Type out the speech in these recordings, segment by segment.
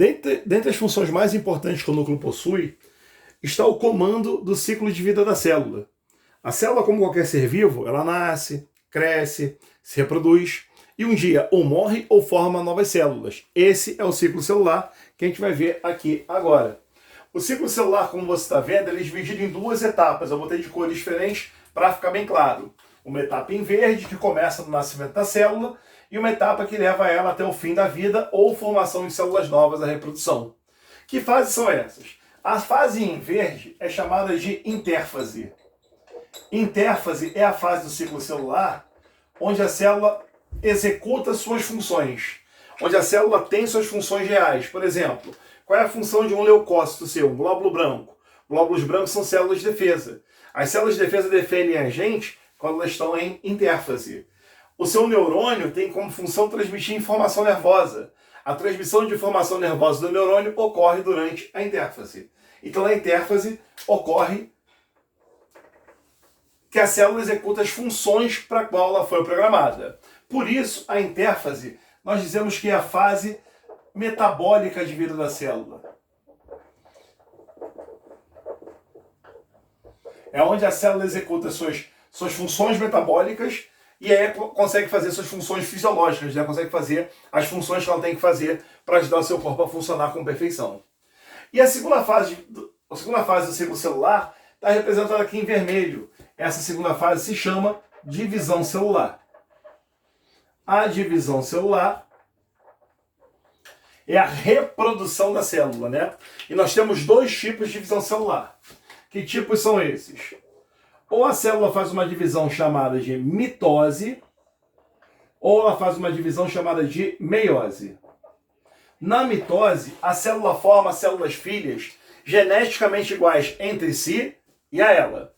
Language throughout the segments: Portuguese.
Dentre as funções mais importantes que o núcleo possui, está o comando do ciclo de vida da célula. A célula, como qualquer ser vivo, ela nasce, cresce, se reproduz e um dia ou morre ou forma novas células. Esse é o ciclo celular que a gente vai ver aqui agora. O ciclo celular, como você está vendo, ele é dividido em duas etapas. Eu botei de cores diferentes para ficar bem claro. Uma etapa em verde, que começa no nascimento da célula, e uma etapa que leva ela até o fim da vida ou formação de células novas, a reprodução. Que fases são essas? A fase em verde é chamada de intérfase. Intérfase é a fase do ciclo celular onde a célula executa suas funções, onde a célula tem suas funções reais. Por exemplo, qual é a função de um leucócito seu, um glóbulo branco? Glóbulos brancos são células de defesa. As células de defesa defendem a gente quando elas estão em intérfase. O seu neurônio tem como função transmitir informação nervosa. A transmissão de informação nervosa do neurônio ocorre durante a intérfase. Então, na intérfase, ocorre que a célula executa as funções para a qual ela foi programada. Por isso, a intérfase, nós dizemos que é a fase metabólica de vida da célula. É onde a célula executa suas funções metabólicas e aí consegue fazer suas funções fisiológicas, né? Consegue fazer as funções que ela tem que fazer para ajudar o seu corpo a funcionar com perfeição. E a segunda fase do ciclo celular está representada aqui em vermelho. Essa segunda fase se chama divisão celular. A divisão celular é a reprodução da célula, né? E nós temos dois tipos de divisão celular. Que tipos são esses? Ou a célula faz uma divisão chamada de mitose, ou ela faz uma divisão chamada de meiose. Na mitose, a célula forma células filhas geneticamente iguais entre si e a ela.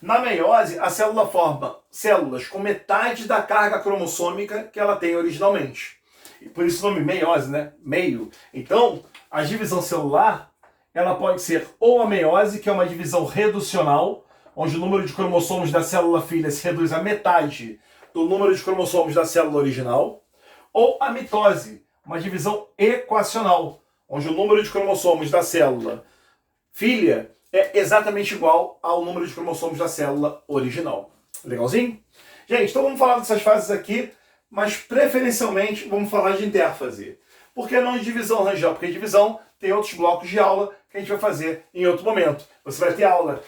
Na meiose, a célula forma células com metade da carga cromossômica que ela tem originalmente. E por isso o nome meiose, né? Meio. Então, a divisão celular, ela pode ser ou a meiose, que é uma divisão reducional, onde o número de cromossomos da célula filha se reduz a metade do número de cromossomos da célula original, ou a mitose, uma divisão equacional, onde o número de cromossomos da célula filha é exatamente igual ao número de cromossomos da célula original. Legalzinho? Gente, então vamos falar dessas fases aqui, mas preferencialmente vamos falar de intérfase. Por que não de divisão, Rangel? Porque divisão tem outros blocos de aula que a gente vai fazer em outro momento. Você vai ter aula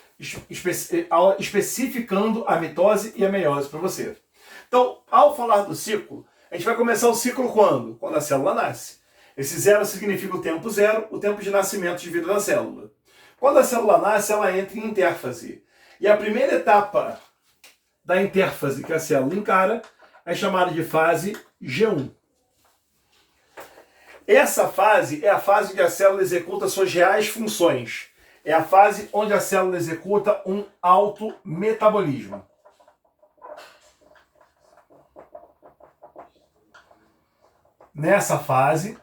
especificando a mitose e a meiose para você. Então, ao falar do ciclo, a gente vai começar o ciclo quando? Quando a célula nasce. Esse zero significa o tempo zero, o tempo de nascimento de vida da célula. Quando a célula nasce, ela entra em intérfase. E a primeira etapa da intérfase que a célula encara é chamada de fase G1. Essa fase é a fase onde a célula executa suas reais funções. É a fase onde a célula executa um autometabolismo. Nessa fase,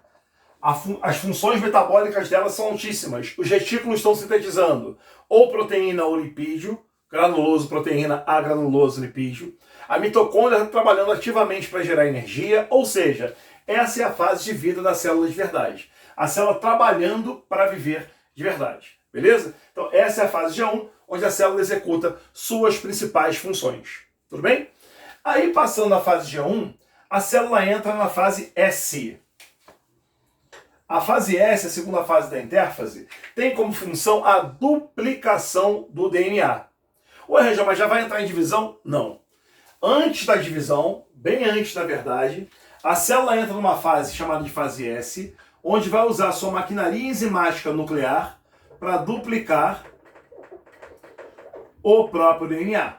as funções metabólicas dela são altíssimas. Os retículos estão sintetizando ou proteína ou lipídio, granuloso, proteína, agranuloso, lipídio. A mitocôndria está trabalhando ativamente para gerar energia, ou seja, essa é a fase de vida da célula de verdade. A célula trabalhando para viver de verdade. Beleza? Então essa é a fase G1, onde a célula executa suas principais funções. Tudo bem? Aí passando a fase G1, a célula entra na fase S. A fase S, a segunda fase da intérfase, tem como função a duplicação do DNA. Ué, Rangel, mas já vai entrar em divisão? Não. Antes da divisão, bem antes na verdade, a célula entra numa fase chamada de fase S, onde vai usar sua maquinaria enzimática nuclear para duplicar o próprio DNA.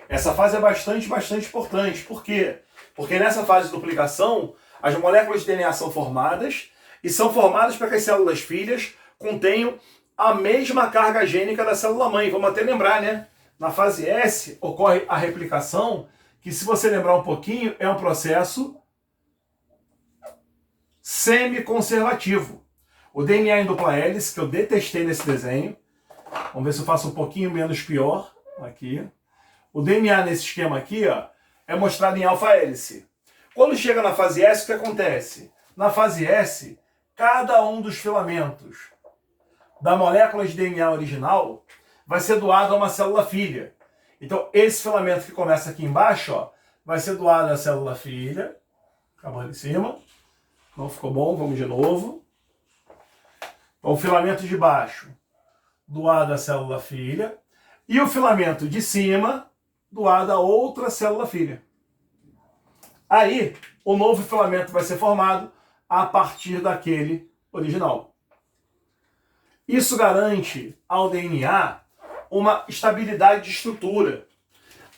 Essa fase é bastante importante. Por quê? Porque nessa fase de duplicação, as moléculas de DNA são formadas e são formadas para que as células filhas contenham a mesma carga gênica da célula mãe. Vamos até lembrar, né? Na fase S ocorre a replicação, que se você lembrar um pouquinho, é um processo semi-conservativo. O DNA em dupla hélice, que eu detestei nesse desenho, vamos ver se eu faço um pouquinho menos pior, aqui. O DNA nesse esquema aqui, ó, é mostrado em alfa hélice. Quando chega na fase S, o que acontece? Na fase S, cada um dos filamentos da molécula de DNA original vai ser doado a uma célula filha. Então, esse filamento que começa aqui embaixo, ó, vai ser doado à célula filha. Acabou ali em cima. Não ficou bom, vamos de novo. Então, o filamento de baixo, doado à célula filha. E o filamento de cima, doado a outra célula filha. Aí, o novo filamento vai ser formado a partir daquele original. Isso garante ao DNA uma estabilidade de estrutura.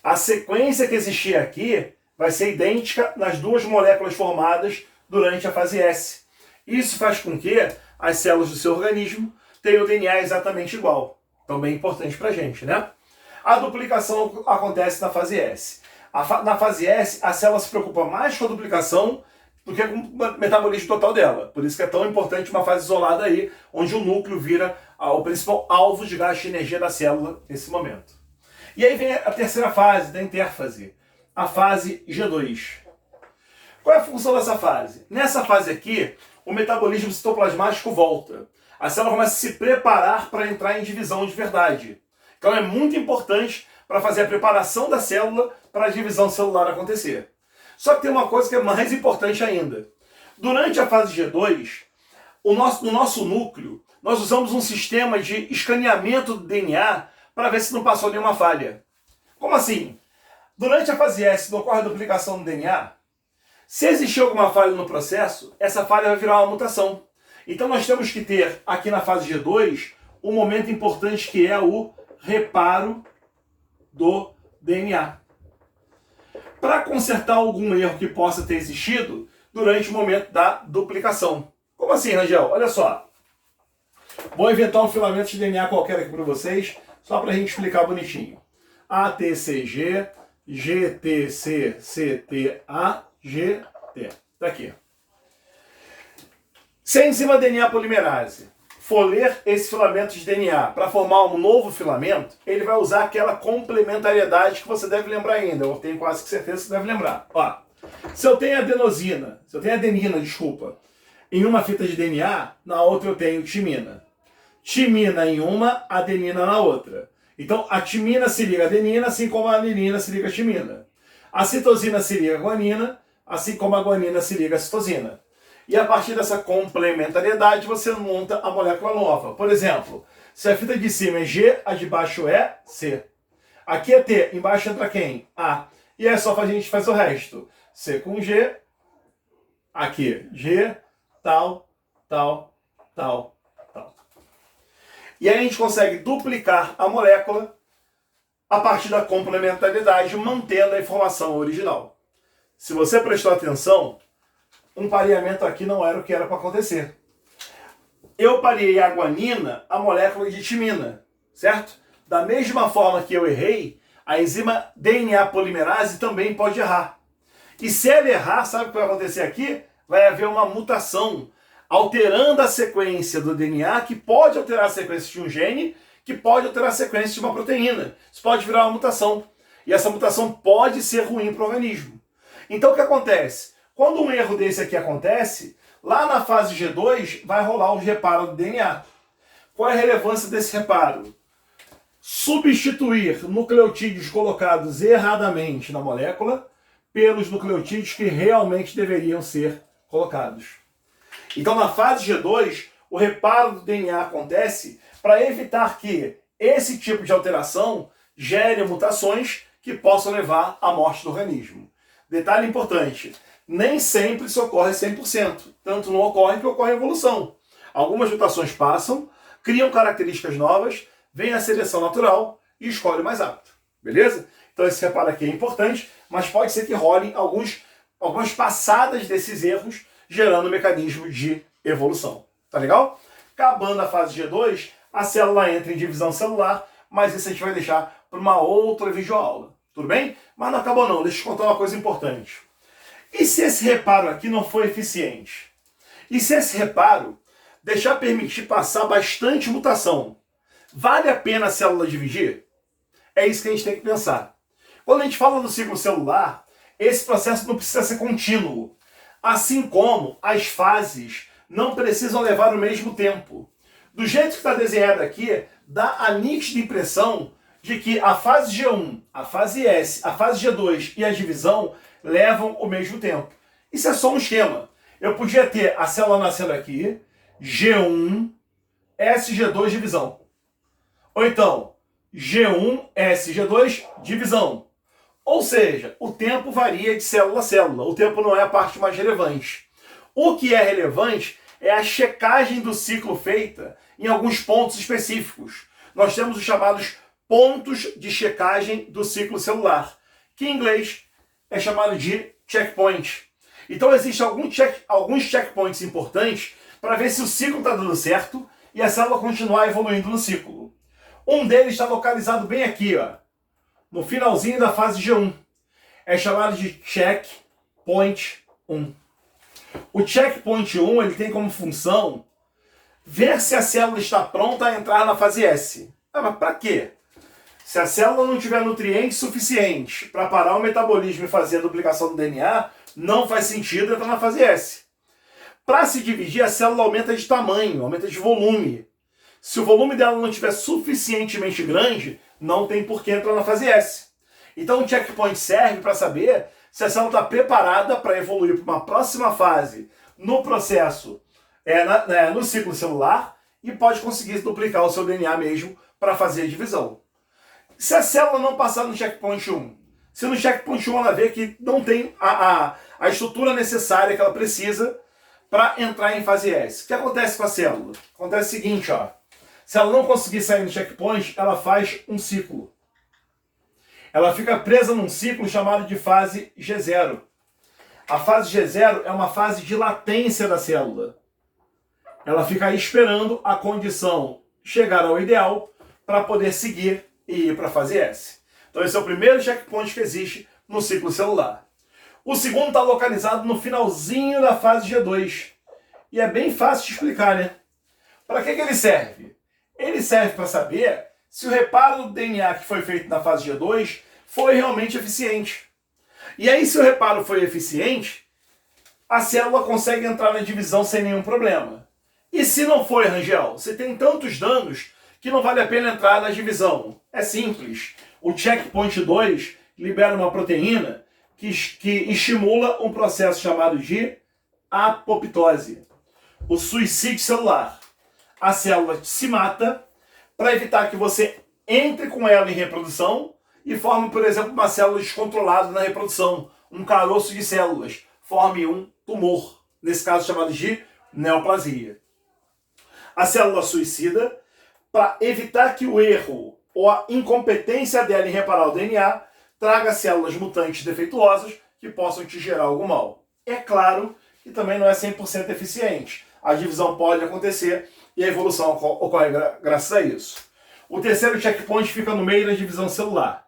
A sequência que existia aqui vai ser idêntica nas duas moléculas formadas durante a fase S. Isso faz com que as células do seu organismo tenham o DNA exatamente igual. Então, bem importante para a gente, né? A duplicação acontece na fase S. Na fase S, a célula se preocupa mais com a duplicação do que com o metabolismo total dela. Por isso que é tão importante uma fase isolada aí, onde o núcleo vira o principal alvo de gasto de energia da célula nesse momento. E aí vem a terceira fase da intérfase, a fase G2. Qual é a função dessa fase? Nessa fase aqui, o metabolismo citoplasmático volta. A célula começa a se preparar para entrar em divisão de verdade. Então é muito importante para fazer a preparação da célula para a divisão celular acontecer. Só que tem uma coisa que é mais importante ainda. Durante a fase G2, no nosso núcleo, nós usamos um sistema de escaneamento do DNA para ver se não passou nenhuma falha. Como assim? Durante a fase S não ocorre a duplicação do DNA. Se existir alguma falha no processo, essa falha vai virar uma mutação. Então nós temos que ter aqui na fase G2 um momento importante que é o reparo do DNA. Para consertar algum erro que possa ter existido durante o momento da duplicação. Como assim, Rangel? Olha só. Vou inventar um filamento de DNA qualquer aqui para vocês, só para a gente explicar bonitinho. ATCG, GTCCTA, GT. Tá aqui. Se a enzima DNA polimerase for ler esse filamento de DNA para formar um novo filamento, ele vai usar aquela complementariedade que você deve lembrar ainda. Eu tenho quase certeza que você deve lembrar. Ó, se eu tenho adenina, em uma fita de DNA, na outra eu tenho timina. Timina em uma, adenina na outra. Então a timina se liga à adenina, assim como a adenina se liga à timina. A citosina se liga à guanina, assim como a guanina se liga à citosina. E a partir dessa complementariedade você monta a molécula nova. Por exemplo, se a fita de cima é G, a de baixo é C. Aqui é T, embaixo entra quem? A. E é só a gente fazer o resto. C com G, aqui G, tal, tal, tal, tal. E aí a gente consegue duplicar a molécula a partir da complementariedade, mantendo a informação original. Se você prestou atenção, um pareamento aqui não era o que era para acontecer. Eu pareei a guanina a molécula de timina, certo? Da mesma forma que eu errei, a enzima DNA polimerase também pode errar. E se ela errar, sabe o que vai acontecer aqui? Vai haver uma mutação, alterando a sequência do DNA, que pode alterar a sequência de um gene, que pode alterar a sequência de uma proteína. Isso pode virar uma mutação. E essa mutação pode ser ruim para o organismo. Então o que acontece? Quando um erro desse aqui acontece, lá na fase G2 vai rolar o reparo do DNA. Qual é a relevância desse reparo? Substituir nucleotídeos colocados erradamente na molécula pelos nucleotídeos que realmente deveriam ser colocados. Então na fase G2, o reparo do DNA acontece para evitar que esse tipo de alteração gere mutações que possam levar à morte do organismo. Detalhe importante. Nem sempre isso ocorre 100%. Tanto não ocorre que ocorre evolução. Algumas mutações passam, criam características novas, vem a seleção natural e escolhe o mais apto. Beleza? Então esse reparo aqui é importante, mas pode ser que rolem algumas passadas desses erros, gerando um mecanismo de evolução. Tá legal? Acabando a fase G2, a célula entra em divisão celular, mas isso a gente vai deixar para uma outra videoaula. Tudo bem? Mas não acabou não, deixa eu te contar uma coisa importante. E se esse reparo aqui não for eficiente? E se esse reparo deixar permitir passar bastante mutação? Vale a pena a célula dividir? É isso que a gente tem que pensar. Quando a gente fala do ciclo celular, esse processo não precisa ser contínuo. Assim como as fases não precisam levar o mesmo tempo. Do jeito que está desenhado aqui, dá a nítida impressão de que a fase G1, a fase S, a fase G2 e a divisão levam o mesmo tempo. Isso é só um esquema. Eu podia ter a célula nascendo aqui, G1, S, G2, divisão. Ou então, G1, S, G2, divisão. Ou seja, o tempo varia de célula a célula. O tempo não é a parte mais relevante. O que é relevante é a checagem do ciclo feita em alguns pontos específicos. Nós temos os chamados pontos de checagem do ciclo celular, que em inglês é chamado de checkpoint. Então existem alguns checkpoints importantes para ver se o ciclo está dando certo e a célula continuar evoluindo no ciclo. Um deles está localizado bem aqui, ó, no finalzinho da fase G1. É chamado de checkpoint 1. O checkpoint 1 ele tem como função ver se a célula está pronta a entrar na fase S. Ah, mas para quê? Se a célula não tiver nutrientes suficientes para parar o metabolismo e fazer a duplicação do DNA, não faz sentido entrar na fase S. Para se dividir, a célula aumenta de tamanho, aumenta de volume. Se o volume dela não estiver suficientemente grande, não tem por que entrar na fase S. Então o checkpoint serve para saber se a célula está preparada para evoluir para uma próxima fase no processo, no ciclo celular, e pode conseguir duplicar o seu DNA mesmo para fazer a divisão. Se a célula não passar no checkpoint 1, se no checkpoint 1 ela vê que não tem a estrutura necessária que ela precisa para entrar em fase S, o que acontece com a célula? Acontece o seguinte, ó. Se ela não conseguir sair no checkpoint, ela faz um ciclo. Ela fica presa num ciclo chamado de fase G0. A fase G0 é uma fase de latência da célula. Ela fica aí esperando a condição chegar ao ideal para poder seguir e ir para a fase S. Então esse é o primeiro checkpoint que existe no ciclo celular. O segundo está localizado no finalzinho da fase G2. E é bem fácil de explicar, né? Para que ele serve? Ele serve para saber se o reparo do DNA que foi feito na fase G2 foi realmente eficiente. E aí, se o reparo foi eficiente, a célula consegue entrar na divisão sem nenhum problema. E se não foi, Rangel? Você tem tantos danos que não vale a pena entrar na divisão. É simples. O checkpoint 2 libera uma proteína que estimula um processo chamado de apoptose, o suicídio celular. A célula se mata para evitar que você entre com ela em reprodução e forme, por exemplo, uma célula descontrolada na reprodução, um caroço de células, forme um tumor, nesse caso chamado de neoplasia. A célula suicida, para evitar que o erro ou a incompetência dela em reparar o DNA traga células mutantes defeituosas que possam te gerar algum mal. É claro que também não é 100% eficiente. A divisão pode acontecer e a evolução ocorre graças a isso. O terceiro checkpoint fica no meio da divisão celular.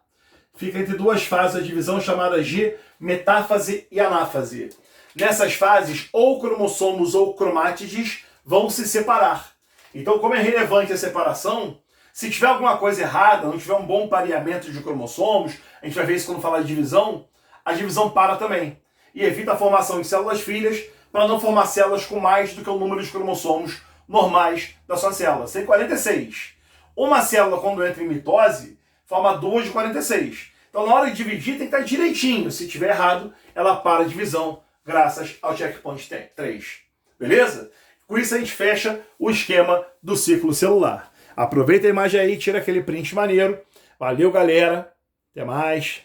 Fica entre duas fases da divisão chamadas de metáfase e anáfase. Nessas fases, ou cromossomos ou cromátides vão se separar. Então, como é relevante a separação, se tiver alguma coisa errada, não tiver um bom pareamento de cromossomos, a gente vai ver isso quando falar de divisão, a divisão para também. E evita a formação de células filhas para não formar células com mais do que o número de cromossomos normais da sua célula. Tem 46. Uma célula, quando entra em mitose, forma 2 de 46. Então, na hora de dividir, tem que estar direitinho. Se tiver errado, ela para a divisão, graças ao checkpoint 3. Beleza? Com isso, a gente fecha o esquema do ciclo celular. Aproveita a imagem aí, tira aquele print maneiro. Valeu, galera. Até mais.